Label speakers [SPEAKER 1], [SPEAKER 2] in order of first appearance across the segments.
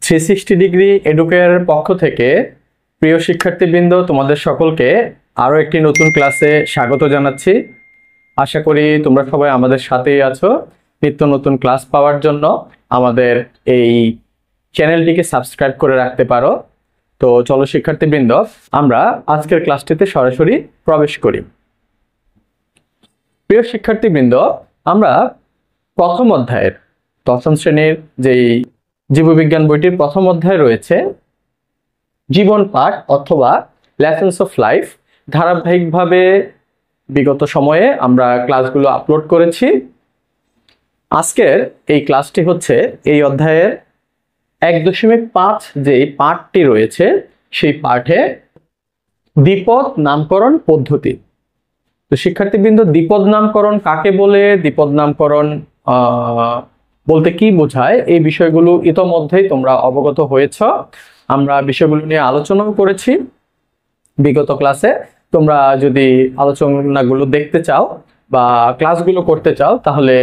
[SPEAKER 1] 360 degree এডুকেয়ারের পক্ষ থেকে প্রিয় শিক্ষার্থীবৃন্দ, তোমাদের সকলকে আরও একটি নতুন ক্লাসে স্বাগত জানাচ্ছি। আশা করি তোমরা সবাই আমাদের সাথেই আছো। নিত্য নতুন ক্লাস পাওয়ার জন্য আমাদের এই চ্যানেলটিকে সাবস্ক্রাইব করে রাখতে পারো। তো চলো শিক্ষার্থীবৃন্দ, আমরা আজকের ক্লাসটিতে সরাসরি প্রবেশ করি। প্রিয় শিক্ষার্থীবৃন্দ, আমরা প্রথম অধ্যায়ের দশম শ্রেণীর যেই জীববিজ্ঞান বইটির প্রথম অধ্যায় রয়েছে জীবন পাঠ অথবা লেসন্স অফ লাইফ, ধারাবাহিকভাবে বিগত সময়ে আমরা ক্লাসগুলো আপলোড করেছি। আজকের এই ক্লাসটি হচ্ছে এই অধ্যায়ের 1.5 যেই পাঠটি রয়েছে সেই পাঠে দ্বিপদ নামকরণ পদ্ধতি। তো শিক্ষার্থীবৃন্দ, দ্বিপদ নামকরণ কাকে বলে, দ্বিপদ নামকরণ বলতে কি বোঝায়, এই বিষয়গুলো ইতোমধ্যেই তোমরা অবগত হয়েছ। আমরা বিষয়গুলো নিয়ে আলোচনাও করেছি বিগত ক্লাসে। তোমরা যদি আলোচনাগুলো দেখতে চাও বা ক্লাসগুলো করতে চাও, তাহলে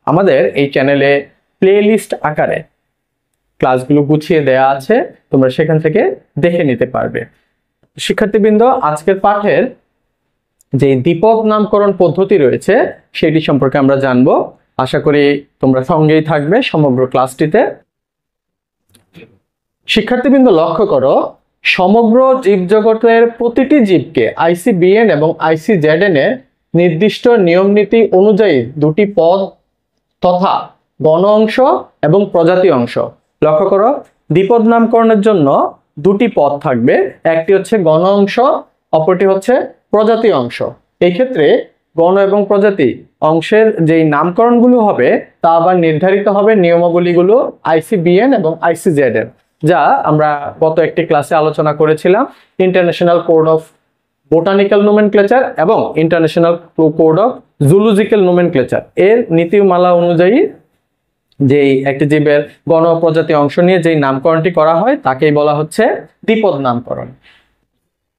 [SPEAKER 1] আমাদের এই চ্যানেলে প্লেলিস্ট আকারে ক্লাসগুলো গুছিয়ে দেয়া আছে, তোমরা সেখান থেকে দেখে নিতে পারবে। শিক্ষার্থীবৃন্দ, আজকের পাঠের যে দ্বিপদ নামকরণ পদ্ধতি রয়েছে সেটি সম্পর্কে আমরা জানবো। আশা করি তোমরা সঙ্গেই থাকবে সমগ্র ক্লাসটিতে। শিক্ষার্থীবৃন্দ, লক্ষ্য করো, সমগ্র জীবজগতের প্রতিটি জীবকে ICBN এবং ICZN এর নির্দিষ্ট নিয়ম নীতি অনুযায়ী দুটি পদ তথা গণ অংশ এবং প্রজাতি অংশ। লক্ষ্য করো, দ্বিপদ নামকরণের জন্য দুটি পদ থাকবে, একটি হচ্ছে গণ অংশ, অপরটি হচ্ছে প্রজাতি অংশ। এই ক্ষেত্রে গণ এবং প্রজাতি অংশের যেই নামকরণগুলো হবে তা আবার নির্ধারিত হবে নিয়মাবলীগুলো ICBN এবং ICZN, যা আমরা গত একটি ক্লাসে আলোচনা করেছিলাম। International code of botanical nomenclature এবং international code of zoological nomenclature এর নীতিমালা অনুযায়ী যেই একটি জীবের গণ প্রজাতি অংশ নিয়ে যেই নামকরণটি করা হয় তাকেই বলা হচ্ছে দ্বিপদ নামকরণ।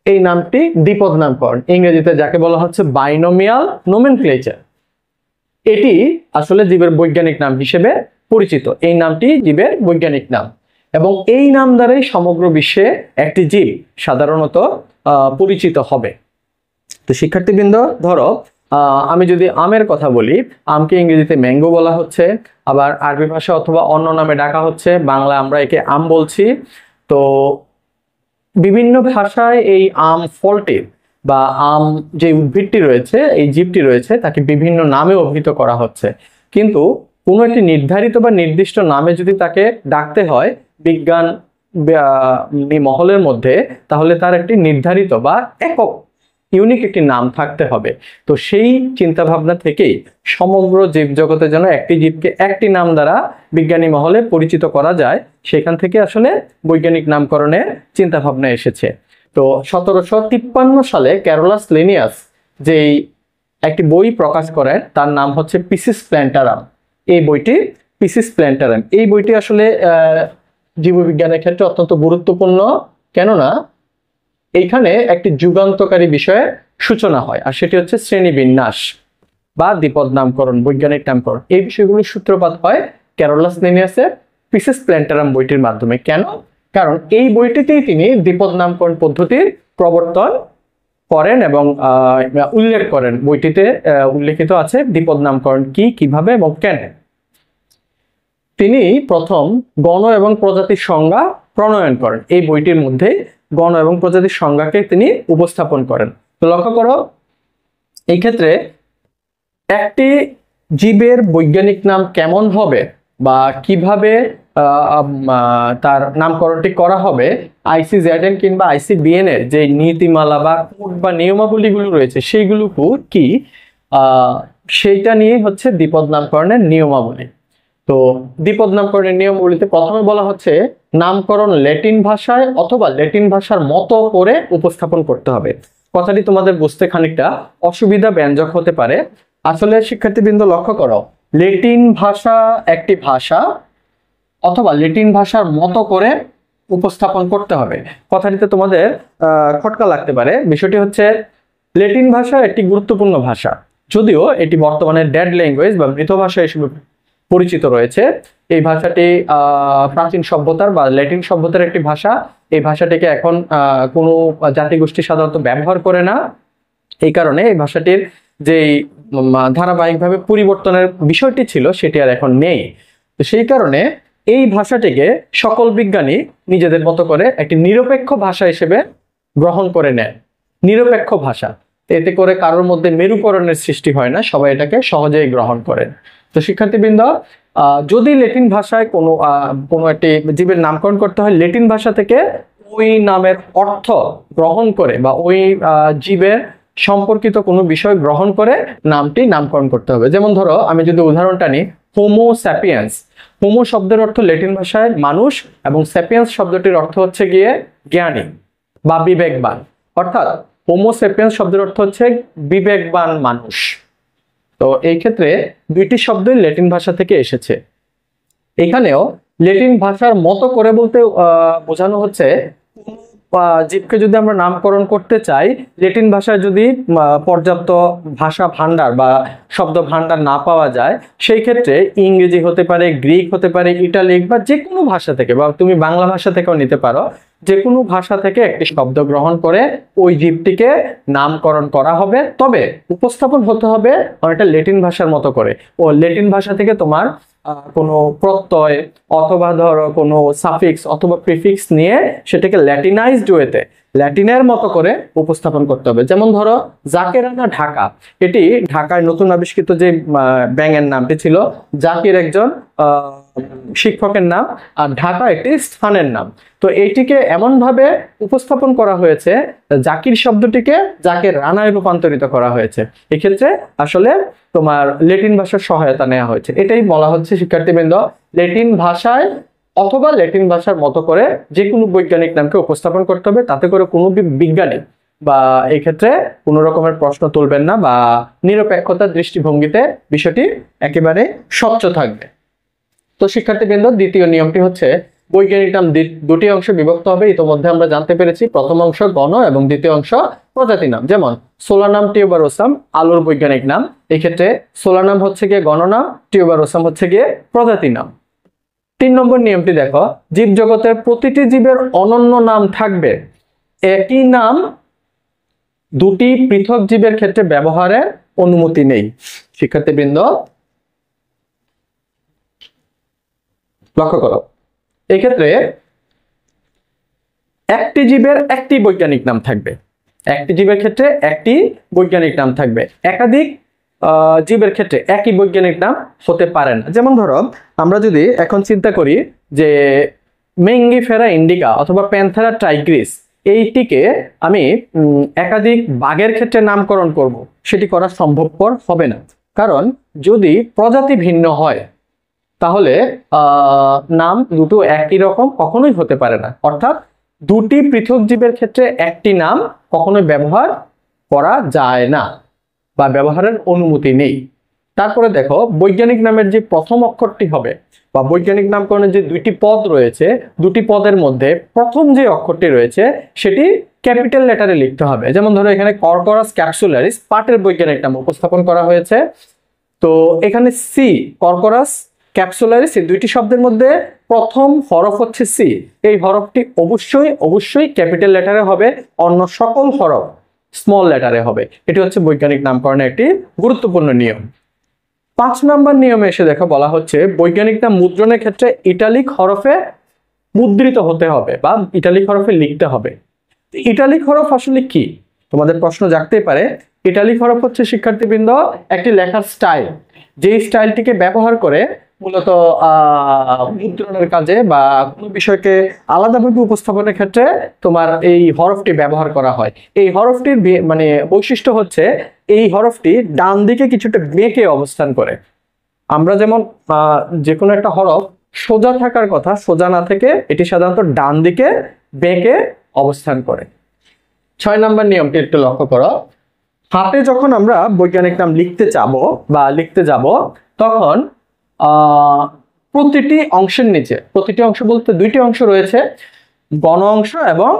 [SPEAKER 1] এই নামটি দ্বিপদ নামকরণ, ইংরেজিতে যাকে বলা হচ্ছে বাইনোমিয়াল নোমেনক্লেচার। এটি আসলে জীবের বৈজ্ঞানিক নাম হিসেবে পরিচিত। এই নামটি জীবের বৈজ্ঞানিক নাম এবং এই নাম দ্বারাই সমগ্র বিশ্বে একটি জীব সাধারণত পরিচিত হবে। তো শিক্ষার্থীবৃন্দ, ধরো আমি যদি আমের কথা বলি, আমকে ইংরেজিতে ম্যাঙ্গো বলা হচ্ছে, আবার আরবি ভাষা অথবা অন্য নামে ডাকা হচ্ছে, বাংলা আমরা একে আম বলছি। তো বিভিন্ন ভাষায় এই আম ফলটির বা আম যে উদ্ভিদটি রয়েছে, এই জীবটি রয়েছে, তাকে বিভিন্ন নামে অভিহিত করা হচ্ছে। কিন্তু কোনো একটি নির্ধারিত বা নির্দিষ্ট নামে যদি তাকে ডাকতে হয় বিজ্ঞান মহলের মধ্যে, তাহলে তার একটি নির্ধারিত বা একক ইউনিক একটি নাম থাকতে হবে। তো সেই চিন্তা ভাবনা থেকেই সমগ্র জীবজগতে যেন একটি জীবকে একটি নাম দ্বারা বিজ্ঞানী মহলে পরিচিত করা যায়, সেখান থেকে আসলে বৈজ্ঞানিক নামকরণের চিন্তা ভাবনা এসেছে। তো 1753 সালে ক্যারোলাস লিনিয়াস যেই একটি বই প্রকাশ করেন, তার নাম হচ্ছে পিসিস প্ল্যান্টারাম। এই বইটি পিসিস প্ল্যান্টারাম, এই বইটি আসলে জীববিজ্ঞানের ক্ষেত্রে অত্যন্ত গুরুত্বপূর্ণ, কেননা এইখানে একটি যুগান্তকারী বিষয়ের সূচনা হয়, আর সেটি হচ্ছে শ্রেণীবিন্যাস বা দ্বিপদ নামকরণ, বৈজ্ঞানিক নামকরণ। এই বিষয়গুলির সূত্রপাত হয় ক্যারোলাস লিনিয়াসের পিসিস প্ল্যান্টারাম বইটির মাধ্যমে। কেন? কারণ এই বইটিতেই তিনি দ্বিপদ নামকরণ পদ্ধতির প্রবর্তন করেন এবং উল্লেখ করেন। বইটিতে উল্লেখিত আছে দ্বিপদ নামকরণ কি, কিভাবে এবং কেন। তিনি প্রথম গণ এবং প্রজাতির সংজ্ঞা প্রণয়ন করেন। এই বইটির মধ্যে গণ এবং প্রজাতির সংজ্ঞাকে তিনি উপস্থাপন করেন। তো লক্ষ্য করো, এই ক্ষেত্রে একটি জীবের বৈজ্ঞানিক নাম কেমন হবে বা কিভাবে তার নামকরণটি করা হবে, ICZN কিংবা ICBN এর যে নীতিমালা বা কোড বা নিয়মাবলীগুলো রয়েছে সেইগুলো কি, সেইটা নিয়ে হচ্ছে দ্বিপদ নামকরণের নিয়মাবলী। তো দ্বিপদ নামকরণের নিয়মগুলিতে প্রথমে বলা হচ্ছে নামকরণ ল্যাটিন ভাষায় অথবা ল্যাটিন ভাষার মতো করে উপস্থাপন করতে হবে। কথাটি তোমাদের বুঝতে খানিকটা অসুবিধা ব্যঞ্জক হতে পারে। আসলে শিক্ষার্থীবৃন্দ, লক্ষ্য করো, ল্যাটিন ভাষা একটি ভাষা অথবা ল্যাটিন ভাষার মতো করে উপস্থাপন করতে হবে। কথাটিতে তোমাদের খটকা লাগতে পারে। বিষয়টি হচ্ছে, ল্যাটিন ভাষা একটি গুরুত্বপূর্ণ ভাষা, যদিও এটি বর্তমানে ডেড ল্যাঙ্গুয়েজ বা মৃত ভাষা হিসেবে পরিচিত রয়েছে। এই ভাষাটি প্রাচীন সভ্যতার বা ল্যাটিন সভ্যতার একটি ভাষা। এই ভাষাটিকে এখন কোনো জাতিগোষ্ঠী সাধারণত ব্যবহার করে না। এই কারণে এই ভাষাটির যে ধারাবাহিকভাবে পরিবর্তনের বিষয়টি ছিল সেটি আর এখন নেই। তো সেই কারণে এই ভাষাটিকে সকল বিজ্ঞানী নিজেদের মতো করে একটি নিরপেক্ষ ভাষা হিসেবে গ্রহণ করে নেয়। নিরপেক্ষ ভাষা, এতে করে কারোর মধ্যে মেরুকরণের সৃষ্টি হয় না, সবাই এটাকে সহজেই গ্রহণ করেন। তো শিক্ষার্থীবৃন্দ, যদি ল্যাটিন ভাষায় কোনো একটি জীবের নামকরণ করতে হয়, ল্যাটিন ভাষা থেকে ওই নামের অর্থ গ্রহণ করে বা ওই জীবের সম্পর্কিত কোনো বিষয় গ্রহণ করে নামটি নামকরণ করতে হবে। যেমন ধরো, আমি যদি উদাহরণটা নিই, হোমো স্যাপিয়েন্স। হোমো শব্দের অর্থ ল্যাটিন ভাষায় মানুষ, এবং স্যাপিয়েন্স শব্দটির অর্থ হচ্ছে গিয়ে জ্ঞানী বা বিবেকবান। অর্থাৎ হোমো স্যাপিয়েন্স শব্দের অর্থ হচ্ছে বিবেকবান মানুষ। তো এই ক্ষেত্রে দুইটি শব্দই ল্যাটিন ভাষা থেকে এসেছে। এখানেও ল্যাটিন ভাষার মতো করে বলতে বোঝানো হচ্ছে জীবকে যদি আমরা নামকরণ করতে চাই, ল্যাটিন ভাষায় যদি পর্যাপ্ত ভাষা ভান্ডার বা শব্দ ভান্ডার না পাওয়া যায়, সেই ক্ষেত্রে ইংরেজি হতে পারে, গ্রিক হতে পারে, ইটালিক বা যে কোনো ভাষা থেকে, বা তুমি বাংলা ভাষা থেকেও নিতে পারো, যে কোনো ভাষা থেকে একটি শব্দ গ্রহণ করে ওই জীবটিকে নামকরণ করা হবে। তবে উপস্থাপন হতে হবে অনেকটা ল্যাটিন ভাষার মতো করে। ও ল্যাটিন ভাষা থেকে তোমার কোনো প্রত্যয় অথবা ধরো কোনো সাফিক্স অথবা প্রিফিক্স নিয়ে সেটাকে ল্যাটিনাইজড ওয়েতে, ল্যাটিনের মতো করে উপস্থাপন করতে হবে। যেমন ধরো, জাকেরানা ঢাকা, এটি ঢাকায় নতুন আবিষ্কৃত যে ব্যাঙের নামটি ছিল। জাকির একজন শিক্ষকের নাম, আর ঢাকা একটি স্থানের নাম। তো এইটিকে এমন ভাবে উপস্থাপন করা হয়েছে, জাকির শব্দটিকে জাকের রানায় রূপান্তরিত করা হয়েছে। এক্ষেত্রে আসলে তোমার ল্যাটিন ভাষার সহায়তা নেওয়া হয়েছে। এটাই বলা হচ্ছে শিক্ষার্থীবৃন্দ, ল্যাটিন ভাষায় অথবা ল্যাটিন ভাষার মতো করে যে কোনো বৈজ্ঞানিক নামকে উপস্থাপন করতে হবে, তাতে করে কোনো বিজ্ঞানী বা এই ক্ষেত্রে কোনো রকমের প্রশ্ন তুলবেন না, বা নিরপেক্ষতার দৃষ্টিভঙ্গিতে বিষয়টি একেবারে স্বচ্ছ থাকবে। তো শিক্ষার্থীবৃন্দ, দ্বিতীয় নিয়মটি হচ্ছে বৈজ্ঞানিক নাম দুটি অংশে বিভক্ত হবে। ইতোমধ্যে আমরা জানতে পেরেছি, প্রথম অংশ গণ এবং দ্বিতীয় অংশ প্রজাতি নাম। যেমন সোলানাম টিউবারোসাম আলুর বৈজ্ঞানিক নাম, এই ক্ষেত্রে সোলানাম হচ্ছে গিয়ে গণনাম, টিউবারোসাম হচ্ছে গিয়ে প্রজাতি নাম। 3 নম্বর নিয়মটি দেখো, জীবজগতের প্রতিটি জীবের অনন্য নাম থাকবে। একই নাম দুটি পৃথক জীবের ক্ষেত্রে ব্যবহারের অনুমতি নেই। শিক্ষার্থীবৃন্দ লক্ষ্য করো, এক্ষেত্রে একটি জীবের একটি বৈজ্ঞানিক নাম থাকবে। একটি জীবের ক্ষেত্রে একটি বৈজ্ঞানিক নাম থাকবে। একাধিক জীবের ক্ষেত্রে একই বৈজ্ঞানিক নাম হতে পারে না। যেমন ধরো, আমরা যদি এখন চিন্তা করি যে মেঙ্গিফেরা ইন্ডিকা অথবা প্যান্থেরা টাইগ্রিস, এইটিকে আমি একাধিক বাঘের ক্ষেত্রে নামকরণ করব, সেটি করা সম্ভবপর হবে না। কারণ যদি প্রজাতি ভিন্ন হয়, তাহলে নাম দুটো একই রকম কখনোই হতে পারে না। অর্থাৎ দুটি পৃথক জীবের ক্ষেত্রে একটি নাম কখনোই ব্যবহার করা যায় না বা ব্যবহারের অনুমতি নেই। তারপরে দেখো, বৈজ্ঞানিক নামের যে প্রথম অক্ষরটি হবে বা বৈজ্ঞানিক নামকরণের যে দুইটি পদ রয়েছে, দুটি পদের মধ্যে প্রথম যে অক্ষরটি রয়েছে সেটি ক্যাপিটাল লেটারে লিখতে হবে। যেমন ধরো, এখানে কর্করাস ক্যাপসুলারিস পাটের বৈজ্ঞানিক নাম উপস্থাপন করা হয়েছে। তো এখানে সি, কর্করাস ক্যাপসুলারিস, এই দুইটি শব্দের মধ্যে প্রথম হরফ হচ্ছে সি। এই হরফটি অবশ্যই ক্যাপিটাল লেটারে হবে, অন্য সকল হরফ স্মল লেটারে হবে। এটি হচ্ছে বৈজ্ঞানিক নামকরণের একটি গুরুত্বপূর্ণ নিয়ম। 5 নম্বর নিয়মে এসে দেখো, বলা হচ্ছে বৈজ্ঞানিক নাম মুদ্রণের ক্ষেত্রে ইটালিক হরফে মুদ্রিত হতে হবে বা ইটালিক হরফে লিখতে হবে। ইটালিক হরফ আসলে কি, তোমাদের প্রশ্ন জাগতেই পারে। ইটালিক হরফ হচ্ছে শিক্ষার্থীবৃন্দ একটি লেখার স্টাইল, যেই স্টাইলটিকে ব্যবহার করে মূলত মুদ্রণের কাজে বা কোনো বিষয়কে আলাদাভাবে উপস্থাপনের ক্ষেত্রে তোমার এই হরফটি ব্যবহার করা হয়। এই হরফটির মানে বৈশিষ্ট্য হচ্ছে এই হরফটি ডান দিকে কিছুটা বেঁকে অবস্থান করে। আমরা যেমন যে কোনো একটা হরফ সোজা থাকার কথা, সোজা না থেকে এটি সাধারণত ডান দিকে বেঁকে অবস্থান করে। 6 নম্বর নিয়মটি একটু লক্ষ্য করো। হাতে যখন আমরা বৈজ্ঞানিক নাম লিখতে যাব তখন প্রতিটি অংশের নিচে, প্রতিটি অংশ বলতে দুইটি অংশ রয়েছে, গণ অংশ এবং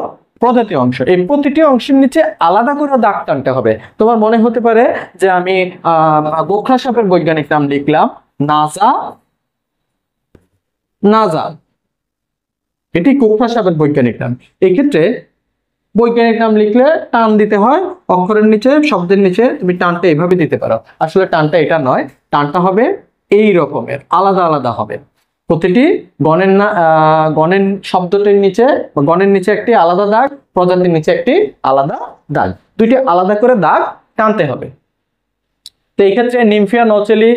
[SPEAKER 1] প্রজাতি অংশ। এই প্রতিটি অংশের নিচে আলাদা করে দাগ টানতে হবে। তোমার মনে হতে পারে যে আমি গোখরা সাপের বৈজ্ঞানিক নাম লিখলাম নাজা নাজা, এটি কুকফা সাপের বৈজ্ঞানিক নাম। এই ক্ষেত্রে বৈজ্ঞানিক নাম লিখলে টান দিতে হয়, অক্ষরের নিচে শব্দের নিচে তুমি টানটা এইভাবে দিতে পারো। আসলে টানটা এটা নয়, টানটা হবে এই রকমের, আলাদা আলাদা হবে। প্রতিটি গণের শব্দটির নিচে বা গণের নিচে একটি আলাদা দাগ, প্রজাতির নিচে একটি আলাদা দাগ, দুইটি আলাদা করে দাগ টানতে হবে। তো এই ক্ষেত্রে নিমফিয়া নৌচালি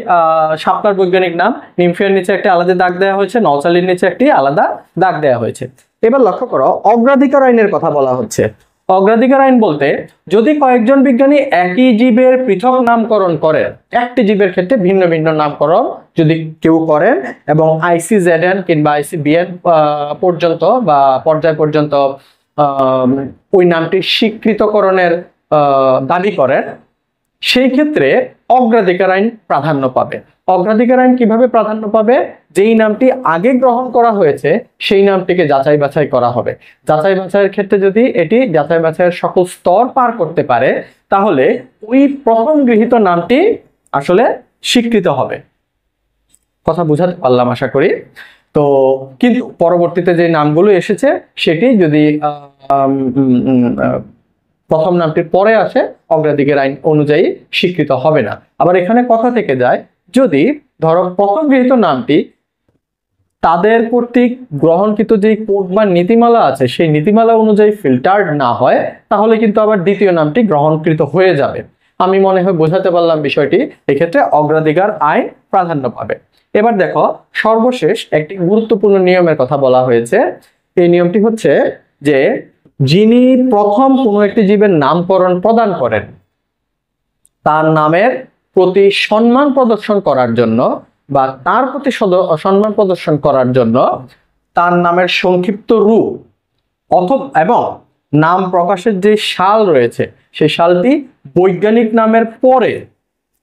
[SPEAKER 1] শাপলার বৈজ্ঞানিক নাম। নিমফিয়ার নিচে একটি আলাদা দাগ দেওয়া হয়েছে, নৌচালির নিচে একটি আলাদা দাগ দেওয়া হয়েছে। এবার লক্ষ্য করো, অগ্রাধিকার আইনের কথা বলা হচ্ছে। অগ্রাধিকার আইন বলতে যদি কয়েকজন বিজ্ঞানী একই জীবের পৃথক নামকরণ করেন, একটি জীবের ক্ষেত্রে ভিন্ন ভিন্ন নামকরণ যদি কেউ করেন এবং ICZN কিংবা ICBN পর্যন্ত বা পর্যায় পর্যন্ত ওই নামটি স্বীকৃতকরণের দাবি করেন, সেই ক্ষেত্রে অগ্রাধিকার আইন প্রাধান্য পাবে। অগ্রাধিকার আইন কিভাবে প্রাধান্য পাবে? যেই নামটি আগে গ্রহণ করা হয়েছে সেই নামটিকে যাচাই বাছাই করা হবে। যাচাই বাছাইয়ের ক্ষেত্রে যদি এটি যাচাই বাছাইয়ের সকল স্তর পার করতে পারে, তাহলে ওই প্রথম গৃহীত নামটি আসলে স্বীকৃত হবে। কথা বুঝাতে পারলাম আশা করি। তো কিন্তু পরবর্তীতে যে নামগুলো এসেছে সেটি যদি প্রথম নামটির পরে আসে, অগ্রাধিকার আইন অনুযায়ী স্বীকৃত হবে না। আবার এখানে কথা থেকে যায়, যদি ধরো প্রথম গৃহীত নামটি তাদের কর্তৃক গ্রহণকৃত যে কোড বা নীতিমালা আছে সেই নীতিমালা অনুযায়ী ফিল্টার্ড না হয়, তাহলে কিন্তু আবার দ্বিতীয় নামটি গ্রহণকৃত হয়ে যাবে। আমি মনে হয় বোঝাতে পারলাম বিষয়টি। এক্ষেত্রে অগ্রাধিকার আইন প্রাধান্য পাবে। এবার দেখো, সর্বশেষ একটি গুরুত্বপূর্ণ নিয়মের কথা বলা হয়েছে। এই নিয়মটি হচ্ছে যে যিনি প্রথম কোনো একটি জীবের নামকরণ প্রদান করেন, তার নামের প্রতি সম্মান প্রদর্শন করার জন্য বা তার প্রতি সম্মান প্রদর্শন করার জন্য তার নামের সংক্ষিপ্ত রূপ অথবা এবং নাম প্রকাশের যে সাল রয়েছে সেই সালটি বৈজ্ঞানিক নামের পরে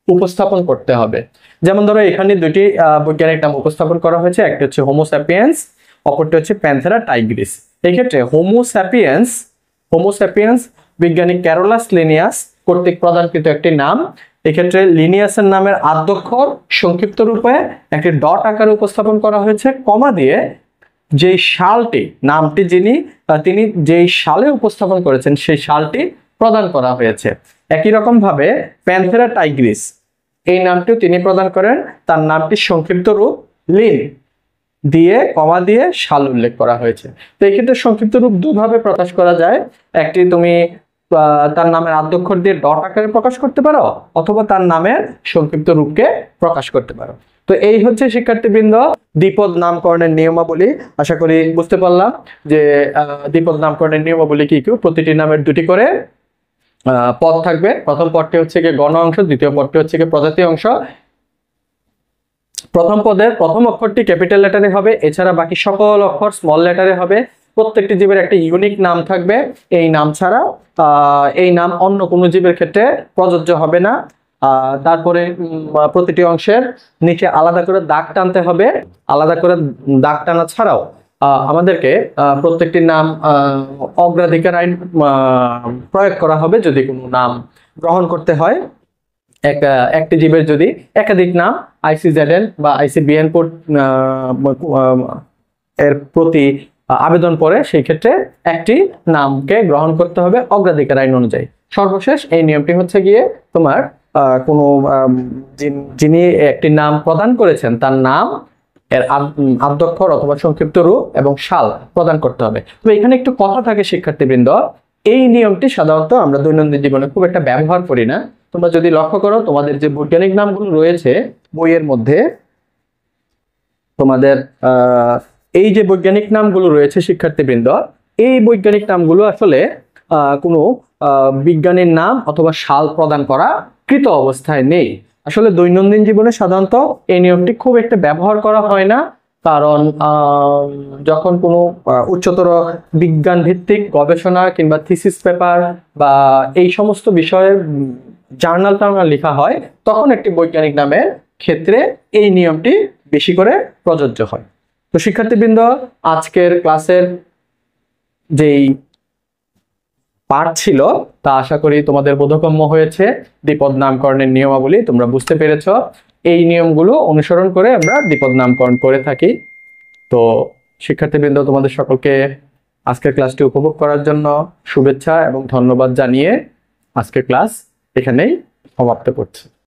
[SPEAKER 1] উপস্থাপন করতে হবে। যেমন ধরো এখানে দুটি বৈজ্ঞানিক নাম উপস্থাপন করা হয়েছে, একটি হচ্ছে হোমো স্যাপিয়েন্স, অপরটি হচ্ছে প্যান্থেরা টাইগ্রিস। এই ক্ষেত্রে হোমো স্যাপিয়েন্স বিজ্ঞানী ক্যারোলাস লিনিয়াস কর্তৃক প্রদানকৃত একটি নাম। এক্ষেত্রে লিনিয়াসের নামের আদ্যক্ষর সংক্ষিপ্ত রূপে একটি ডট আকারে উপস্থাপন করা হয়েছে, কমা দিয়ে যেই সালটি, নামটি তিনি যেই সালে উপস্থাপন করেছেন সেই সালটি প্রদান করা হয়েছে। একই রকম ভাবে প্যান্থেরা টাইগ্রিস এই নামটিও তিনি প্রদান করেন, তার নামটি সংক্ষিপ্ত রূপ লিন দিয়ে কমা দিয়ে সাল উল্লেখ করা হয়েছে। তো এই ক্ষেত্রে সংক্ষিপ্ত রূপ দুভাবে প্রকাশ করা যায়। একটি তুমি তার নামের আদ্যক্ষর দিয়ে ডট আকারে প্রকাশ করতে পারো, অথবা তার নামের সংক্ষিপ্ত রূপকে প্রকাশ করতে পারো। তো এই হচ্ছে শিক্ষার্থীবৃন্দ দ্বিপদ নামকরণের নিয়মাবলী। আশা করি বুঝতে পারলাম যে দ্বিপদ নামকরণের নিয়মাবলী কি কি। প্রতিটি নামের দুটি করে পদ থাকবে। প্রথম পদটি হচ্ছে গিয়ে গণ অংশ, দ্বিতীয় পদটি হচ্ছে গিয়ে প্রজাতি অংশ। প্রথম পদের প্রথম অক্ষরটি ক্যাপিটাল লেটারে হবে, এছাড়া বাকি সকল অক্ষর স্মল লেটারে হবে। প্রত্যেকটি জীবের একটা ইউনিক নাম থাকবে। এই নাম ছাড়া এই নাম অন্য কোনো জীবের ক্ষেত্রে প্রযোজ্য হবে না। তারপরে প্রতিটি অংশের নিচে আলাদা করে দাগ টানতে হবে। আলাদা করে দাগ টানা ছাড়াও আমাদেরকে প্রত্যেকটি নাম অগ্রাধিকার আইন প্রয়োগ করা হবে যদি কোনো নাম গ্রহণ করতে হয়। একটি জীবের যদি একাধিক নাম ICZN বা ICBN এর প্রতি আবেদন পড়ে, সেই ক্ষেত্রে একটি নামকে গ্রহণ করতে হবে অগ্রাধিকার আইন অনুযায়ী। সর্বশেষ এই নিয়মটি হচ্ছে গিয়ে তোমার কোনো যিনি একটি নাম প্রদান করেছেন তার নাম এর আদ্যক্ষর অথবা সংক্ষিপ্ত রূপ এবং সাল প্রদান করতে হবে। তো এখানে একটু কথা থাকে শিক্ষার্থীবৃন্দ, এই নিয়মটি সাধারণত আমরা দৈনন্দিন জীবনে খুব একটা ব্যবহার করি না। তোমরা যদি লক্ষ্য করো, তোমাদের যে বৈজ্ঞানিক নামগুলো রয়েছে বইয়ের মধ্যে, তোমাদের এই যে বৈজ্ঞানিক নামগুলো রয়েছে শিক্ষার্থীবৃন্দ, এই বৈজ্ঞানিক নামগুলো আসলে কোনো বিজ্ঞানীর নাম অথবা সাল প্রদান করা কৃত অবস্থায় নেই। আসলে দৈনন্দিন জীবনে সাধারণত এই নিয়মটি খুব একটা ব্যবহার করা হয় না, কারণ যখন কোনো উচ্চতর বিজ্ঞান ভিত্তিক গবেষণা কিংবা থিসিস পেপার বা এই সমস্ত বিষয়ের জার্নাল টার্নাল লেখা হয়, তখন একটি বৈজ্ঞানিক নামের ক্ষেত্রে এই নিয়মটি বেশি করে প্রযোজ্য হয়। তো শিক্ষার্থীবৃন্দ, আজকের ক্লাসের যেই পাঠ ছিল তা আশা করি তোমাদের বোধগম্য হয়েছে। দ্বিপদ নামকরণের নিয়মাবলী তোমরা বুঝতে পেরেছ। এই নিয়মগুলো অনুসরণ করে আমরা দ্বিপদ নামকরণ করে থাকি। তো শিক্ষার্থীবৃন্দ, তোমাদের সকলকে আজকের ক্লাসটি উপভোগ করার জন্য শুভেচ্ছা এবং ধন্যবাদ জানিয়ে আজকের ক্লাস এখানেই সমাপ্ত করছি।